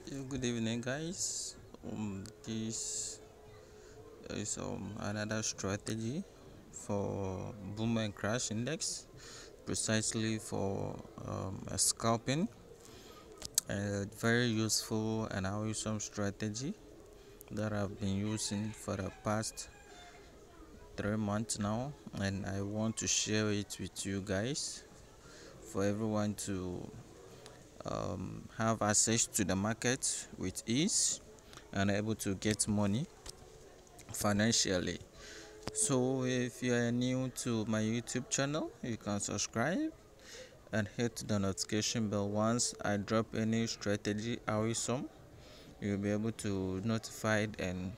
Good evening, guys. This is another strategy for boom and crash index, precisely for a scalping. A very useful and awesome strategy that I've been using for the past 3 months now, and I want to share it with you guys for everyone to have access to the market with ease and able to get money financially. So if you are new to my YouTube channel, you can subscribe and hit the notification bell. Once I drop any strategy awesome, you'll be able to notified and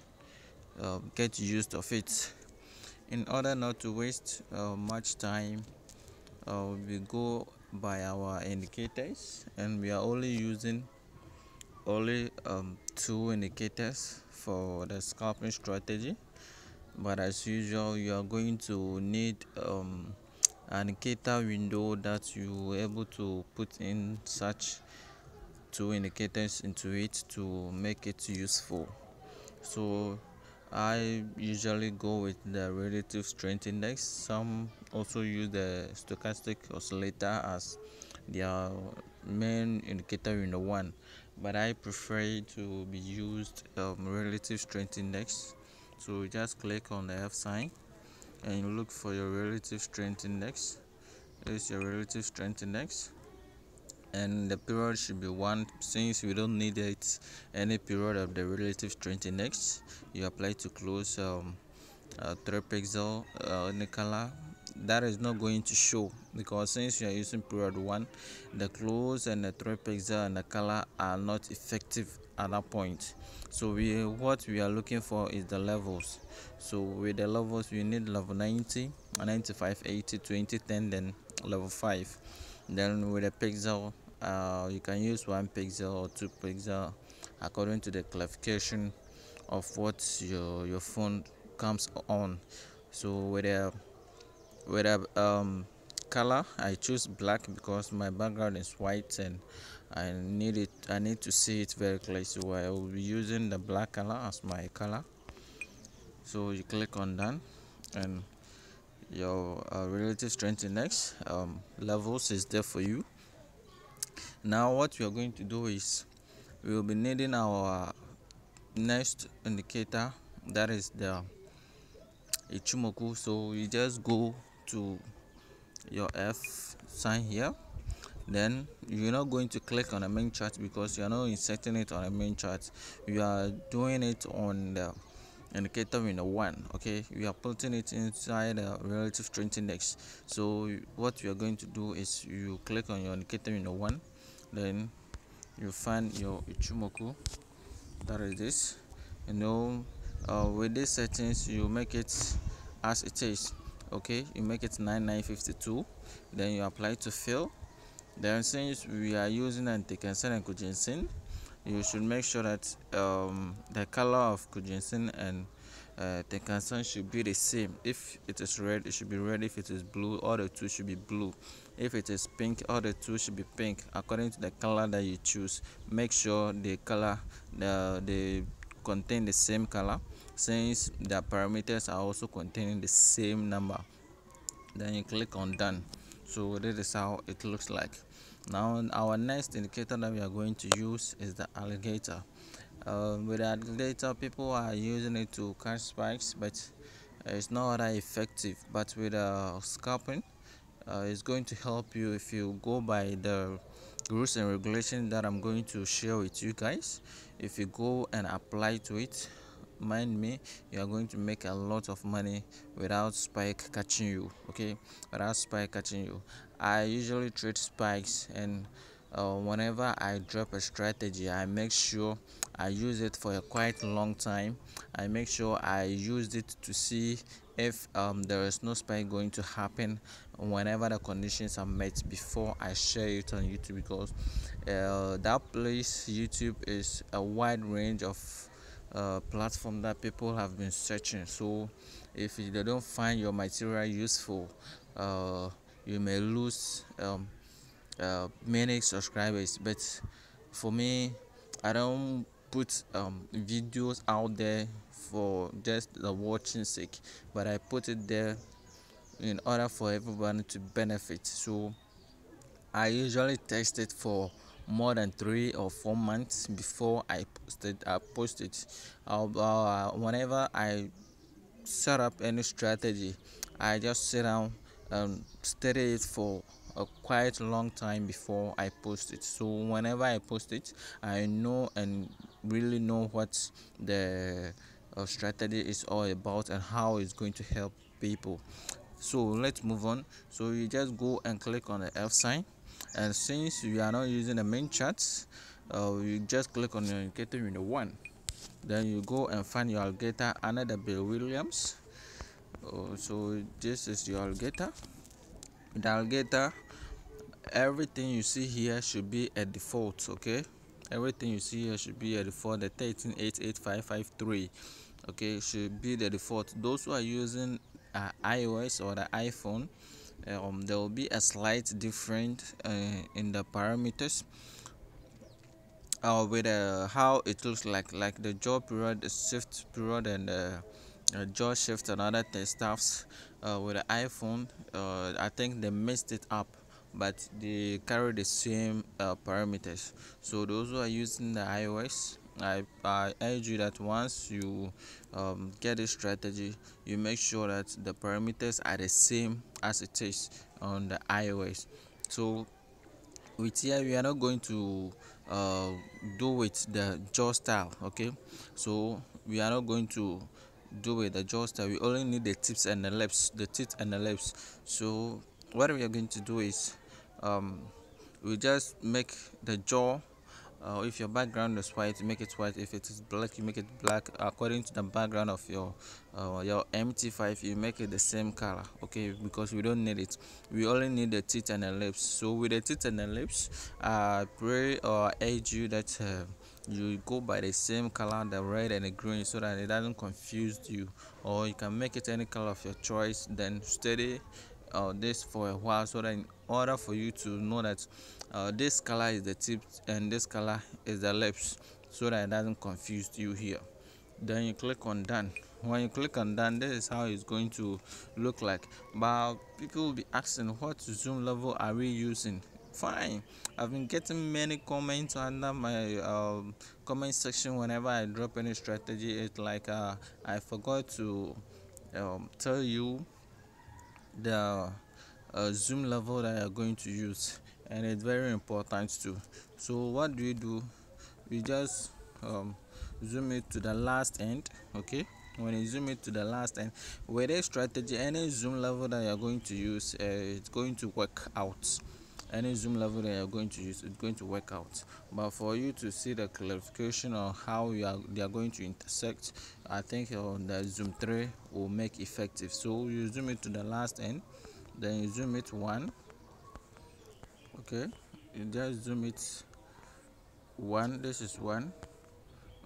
get used of it. In order not to waste much time, we go by our indicators, and we are only using two indicators for the scalping strategy. But as usual, you are going to need an indicator window that you were able to put in such two indicators into it to make it useful. So I usually go with the relative strength index. Some also use the stochastic oscillator as their main indicator window one, but I prefer it to be used relative strength index. So just click on the F sign and you look for your relative strength index. This is your relative strength index, and the period should be 1. Since we don't need it any period of the relative strength index, you apply to close 3 pixel in the color. That is not going to show because since you are using period 1, the close and the 3 pixel and the color are not effective at that point. So what we are looking for is the levels. So with the levels, we need level 90, 95, 80, 20, 10, then level 5. Then with a pixel, you can use 1 pixel or 2 pixel according to the clarification of what your phone comes on. So with a color, I choose black because my background is white and I need to see it very clearly, so I will be using the black color as my color. So you click on done, and your relative strength index levels is there for you. Now what we are going to do is we will be needing our next indicator, that is the Ichimoku. So you just go to your F sign here, then you're not going to click on the main chart because you are not inserting it on the main chart. You are doing it on the indicator window 1. Okay, we are putting it inside the relative strength index. So what we are going to do is you click on your indicator window 1, then you find your Ichimoku, that is this. With these settings, you make it as it is. Okay, you make it 9952, then you apply to fill. Then since we are using anti-cancer and Kujinsin, you should make sure that the color of Kujinsin and the cancer should be the same. If it is red, it should be red. If it is blue, all the two should be blue. If it is pink, all the two should be pink according to the color that you choose. Make sure the color they contain the same color, since the parameters are also containing the same number. Then you click on done. So this is how it looks like. Now our next indicator that we are going to use is the alligator. With the alligator, people are using it to catch spikes, but it's not that effective. But with scalping, it's going to help you if you go by the rules and regulations that I'm going to share with you guys. If you go and apply to it, mind me, you are going to make a lot of money without spike catching you. Okay, without spike catching you. I usually trade spikes, and whenever I drop a strategy, I make sure I use it for a quite long time. I make sure I use it to see if there is no spike going to happen whenever the conditions are met before I share it on YouTube, because that place YouTube is a wide range of platform that people have been searching. So if they don't find your material useful, you may lose many subscribers. But for me, I don't put videos out there for just the watching sake, but I put it there in order for everyone to benefit. So I usually test it for more than 3 or 4 months before I post it. Whenever I set up any strategy, I just sit down and study it for a quite long time before I post it. So whenever I post it, I know and really know what the strategy is all about and how it's going to help people. So let's move on. So you just go and click on the F sign, and since you are not using the main charts, you just click on your indicator unit 1. Then you go and find your alligator under the Bill Williams. So this is your alligator. The alligator, everything you see here should be a default. Okay, everything you see here should be a default. The 1388553, okay, should be the default. Those who are using iOS or the iPhone, there will be a slight difference in the parameters, with how it looks like the jaw period, the shift period, and the jaw shift and other stuffs. With the iPhone, I think they messed it up, but they carry the same parameters. So those who are using the iOS, I urge you that once you get this strategy, you make sure that the parameters are the same as it is on the iOS. So with here we are not going to uh, do with the jaw style. Okay, so we are not going to do with the jaw style. We only need the tips and the lips, the teeth and the lips. So what we are going to do is, we just make the jaw, if your background is white, make it white. If it is black, you make it black according to the background of your MT5. You make it the same color, okay, because we don't need it. We only need the teeth and the lips. So with the teeth and the lips, I pray or urge you that you go by the same color, the red and the green, so that it doesn't confuse you. Or you can make it any color of your choice, then steady this for a while, so that in order for you to know that this color is the tip and this color is the lips, so that it doesn't confuse you here. Then you click on done. When you click on done, this is how it's going to look like. But people will be asking, what zoom level are we using? Fine, I've been getting many comments under my comment section whenever I drop any strategy. It's like I forgot to tell you the zoom level that you're going to use, and it's very important too. So what do? We just zoom it to the last end. Okay, when you zoom it to the last end with a strategy, any zoom level that you're going to use, it's going to work out. Any zoom level that you're going to use, it's going to work out. But for you to see the clarification on how they are going to intersect, I think the zoom 3 will make effective. So you zoom it to the last end, then you zoom it 1. Okay, you just zoom it 1. This is 1.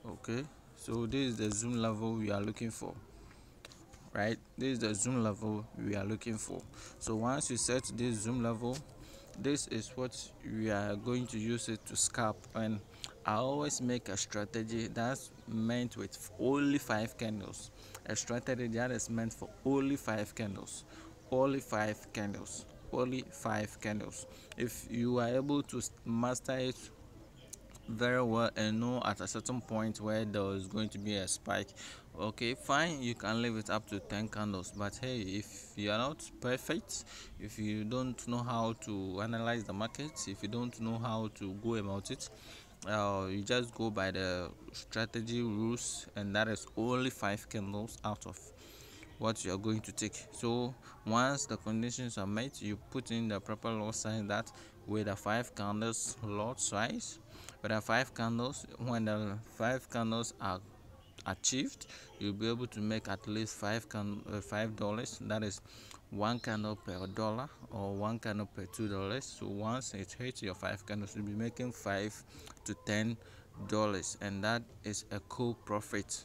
Okay, so this is the zoom level we are looking for, right? This is the zoom level we are looking for. So once you set this zoom level, this is what we are going to use it to scalp. And I always make a strategy that's meant with only 5 candles, a strategy that is meant for only 5 candles, only 5 candles, only 5 candles. If you are able to master it very well and know at a certain point where there is going to be a spike, okay, fine, you can leave it up to 10 candles. But hey, if you are not perfect, if you don't know how to analyze the market, if you don't know how to go about it, you just go by the strategy rules, and that is only 5 candles out of what you are going to take. So once the conditions are met, you put in the proper lot size, that with the 5 candles lot size, with the 5 candles, when the 5 candles are achieved, you'll be able to make at least $5. That is 1 candle per dollar, or 1 candle per $2. So once it hits your 5 candles, you'll be making $5 to $10, and that is a cool profit.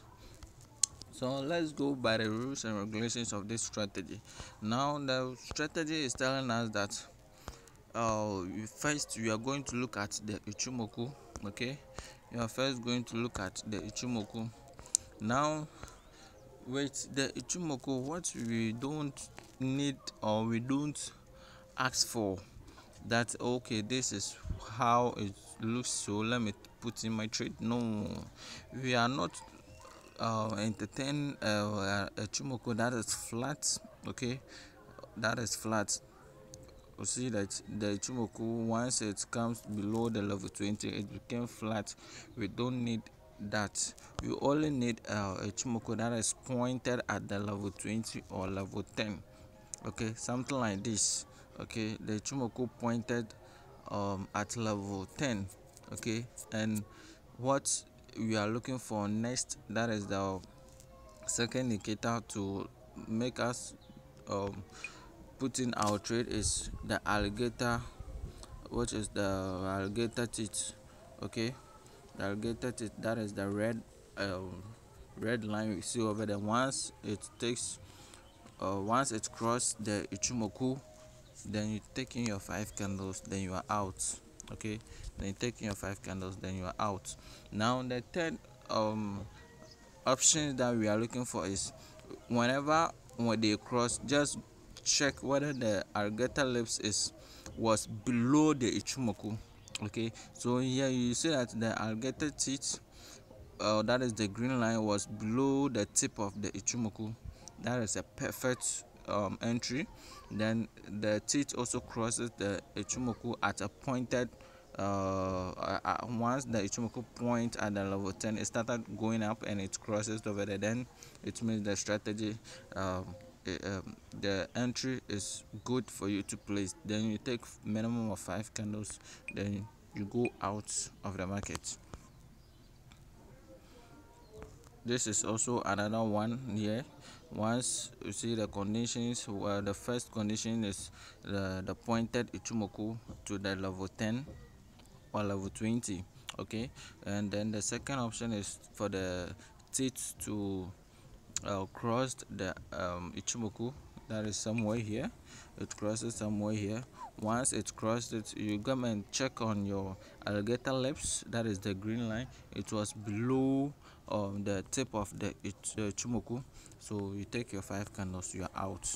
So let's go by the rules and regulations of this strategy. Now the strategy is telling us that first we are going to look at the Ichimoku. Okay, You are first going to look at the Ichimoku. Now with the Ichimoku, what we don't need or we don't ask for that, okay, this is how it looks, so let me put in my trade. No, we are not entertain a Ichimoku that is flat. Okay, that is flat. You see that the Ichimoku, once it comes below the level 20, it became flat. We don't need that. We only need a Ichimoku that is pointed at the level 20 or level 10. Okay, something like this. Okay, the Ichimoku pointed at level 10. Okay, and what we are looking for next, that is the second indicator to make us um, put in our trade, is the alligator, which is the alligator teeth. Okay, the alligator teeth, that is the red line we see over there. Once it crosses the Ichimoku, then you take in your 5 candles, then you are out. Okay, then you take in your 5 candles, then you are out. Now the third option that we are looking for is, when they cross, just check whether the alligator lips was below the Ichimoku. Okay, so here you see that the alligator teeth, that is the green line, was below the tip of the Ichimoku. That is a perfect entry. Then the teeth also crosses the Ichimoku at a pointed, once the Ichimoku point at the level 10, it started going up and it crosses over there, then it means the strategy, the entry is good for you to place. Then you take minimum of 5 candles, then you go out of the market. This is also another one here. Once you see the conditions, where the first condition is the pointed Ichimoku to the level 10 or level 20. Okay, and then the second option is for the teeth to cross the Ichimoku, that is somewhere here. It crosses somewhere here. Once it crosses it, you come and check on your alligator lips, that is the green line. It was below the tip of the Ichimoku, so you take your 5 candles, you are out.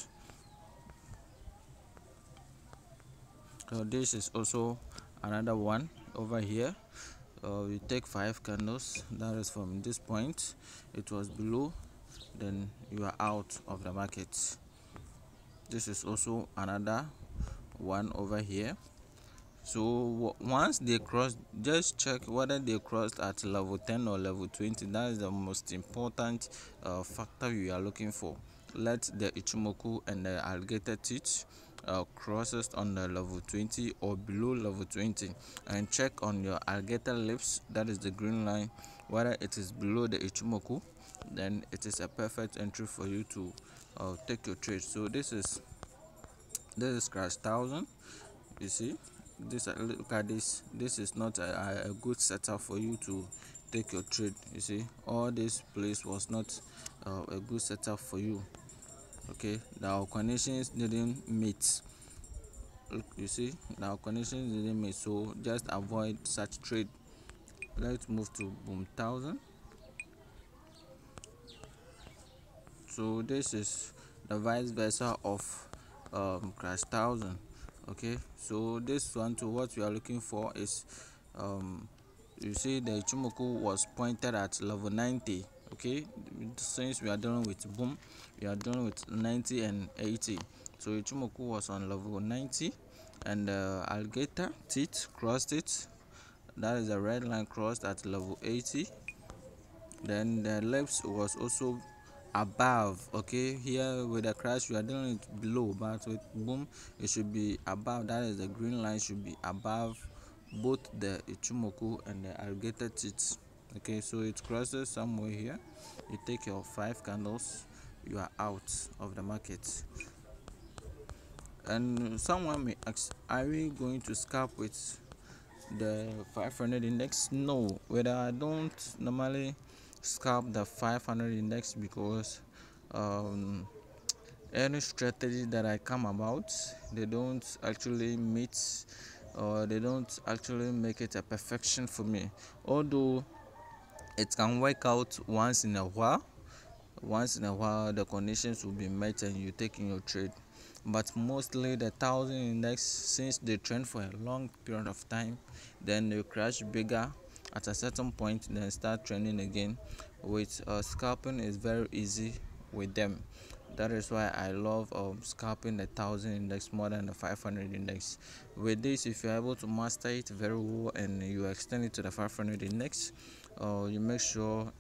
So this is also another one over here. You take 5 candles, that is from this point, it was below, then you are out of the market. This is also another one over here. So once they cross, just check whether they crossed at level 10 or level 20. That is the most important factor you are looking for. Let the Ichimoku and the alligator teeth crosses on the level 20 or below level 20, and check on your alligator lips, that is the green line, whether it is below the Ichimoku, then it is a perfect entry for you to take your trade. So this is crash 1000. You see this, look at this. This is not a good setup for you to take your trade. You see, all this place was not a good setup for you. Okay, the conditions didn't meet. Look, you see, the conditions didn't meet, so just avoid such trade. Let's move to boom 1000. So this is the vice versa of crash 1000. Okay, so this one too, what we are looking for is, you see the Ichimoku was pointed at level 90. Okay, since we are dealing with boom, we are dealing with 90 and 80. So Ichimoku was on level 90, and alligator teeth crossed it, that is the red line, crossed at level 80. Then the lips was also above. Okay, here with the crash we are dealing with below, but with boom it should be above. That is the green line should be above both the Ichimoku and the alligator teeth. Okay, so it crosses somewhere here, you take your 5 candles, you are out of the market. And someone may ask, are we going to scalp with the 500 index? No, whether I don't normally scalp the 500 index, because any strategy that I come about, they don't actually meet or they don't actually make it a perfection for me, although it can work out once in a while. Once in a while the conditions will be met and you take in your trade, but mostly the 1000 index, since they trend for a long period of time, then they crash bigger at a certain point, then start trending again. With scalping is very easy with them. That is why I love scalping the 1000 index more than the 500 index. With this, if you're able to master it very well and you extend it to the 500 index, you make sure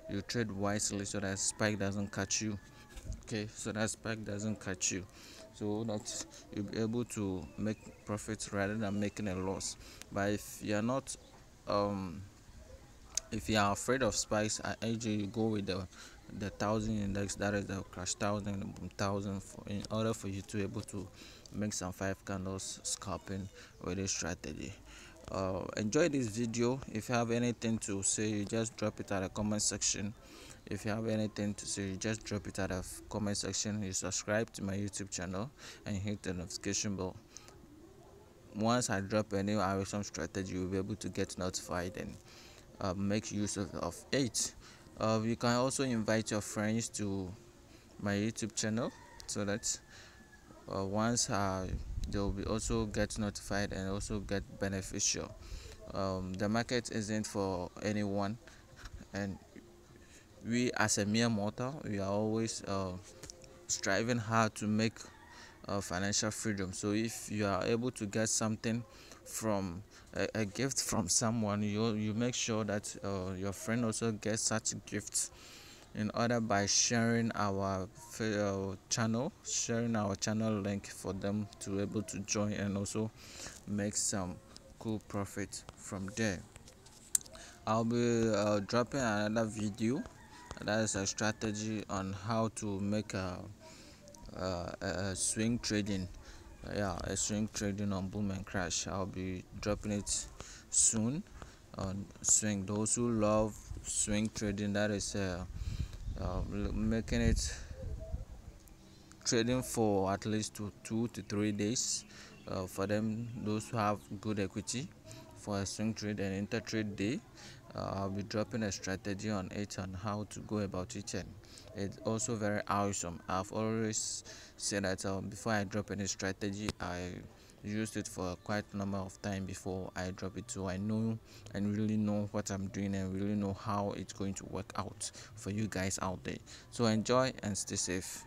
you trade wisely so that spike doesn't catch you. Okay, so that spike doesn't catch you, so that you'll be able to make profits rather than making a loss. But um if you are afraid of spikes, I urge you go with the 1000 index, that is the crash 1000 in order for you to be able to make some 5 candles scalping with this strategy. Enjoy this video. If you have anything to say, you just drop it at the comment section. If you have anything to say, you just drop it at the comment section. You subscribe to my YouTube channel and hit the notification bell. Once I drop a new awesome strategy, you'll be able to get notified and make use of it. You can also invite your friends to my YouTube channel so that once they'll be also get notified and also get beneficial. The market isn't for anyone, and we as a mere mortal, we are always striving hard to make financial freedom. So if you are able to get something from a gift from someone, you make sure that your friend also gets such gifts, in order by sharing our channel link for them to be able to join and also make some cool profit from there. I'll be dropping another video that is a strategy on how to make a swing trading, a swing trading on boom and crash. I'll be dropping it soon on swing. Those who love swing trading, that is making it trading for at least 2 to 3 days, for them, those who have good equity for a swing trade and intertrade day. I'll be dropping a strategy on it on how to go about it, and it's also very awesome. I've always said that before I drop any strategy, I used it for quite a number of time before I drop it, so I know and really know what I'm doing and really know how it's going to work out for you guys out there. So enjoy and stay safe.